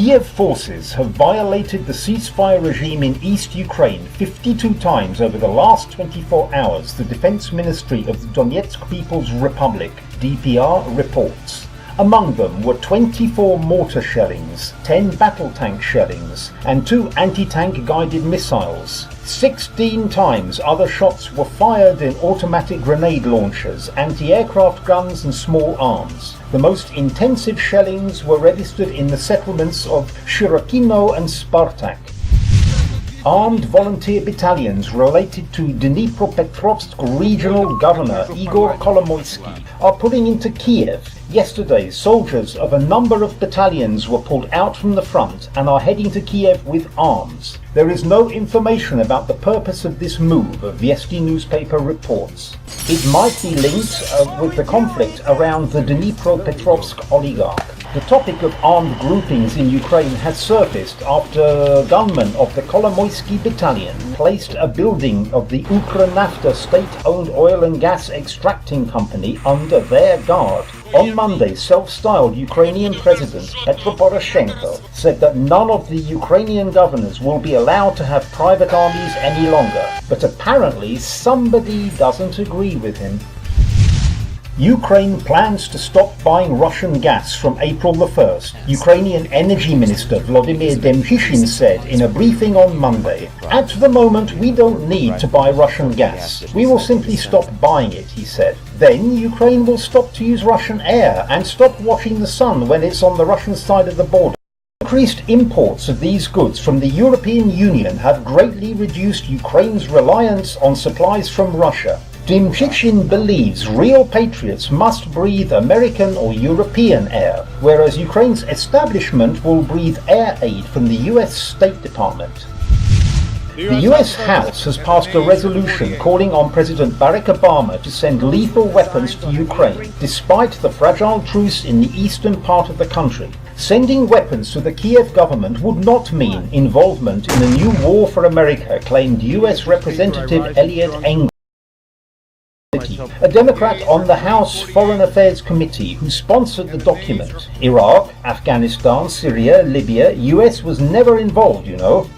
Kiev forces have violated the ceasefire regime in East Ukraine 52 times over the last 24 hours, the Defense Ministry of the Donetsk People's Republic, DPR, reports. Among them were 24 mortar shellings, 10 battle tank shellings, and 2 anti-tank guided missiles. 16 times other shots were fired in automatic grenade launchers, anti-aircraft guns and small arms. The most intensive shellings were registered in the settlements of Shirokino and Spartak. Armed volunteer battalions related to Dnipropetrovsk Regional Governor Igor Kolomoisky are pulling into Kiev. Yesterday, soldiers of a number of battalions were pulled out from the front and are heading to Kiev with arms. There is no information about the purpose of this move, a Vyesti newspaper reports. It might be linked with the conflict around the Dnipropetrovsk oligarch. The topic of armed groupings in Ukraine has surfaced after gunmen of the Kolomoisky battalion placed a building of the Ukranafta state-owned oil and gas extracting company under their guard. On Monday, self-styled Ukrainian President Petro Poroshenko said that none of the Ukrainian governors will be allowed to have private armies any longer, but apparently somebody doesn't agree with him. Ukraine plans to stop buying Russian gas from April the 1st, Ukrainian Energy Minister Vladimir Demchyshin said in a briefing on Monday. At the moment, we don't need to buy Russian gas. We will simply stop buying it, he said. Then Ukraine will stop to use Russian air and stop watching the sun when it's on the Russian side of the border. Increased imports of these goods from the European Union have greatly reduced Ukraine's reliance on supplies from Russia. Demchyshin believes real patriots must breathe American or European air, whereas Ukraine's establishment will breathe air aid from the US State Department. The US House has passed a resolution calling on President Barack Obama to send lethal weapons to Ukraine, despite the fragile truce in the eastern part of the country. Sending weapons to the Kiev government would not mean involvement in a new war for America, claimed US Representative Elliot Engel, a Democrat on the House Foreign Affairs Committee who sponsored the document. Iraq, Afghanistan, Syria, Libya, US was never involved, you know.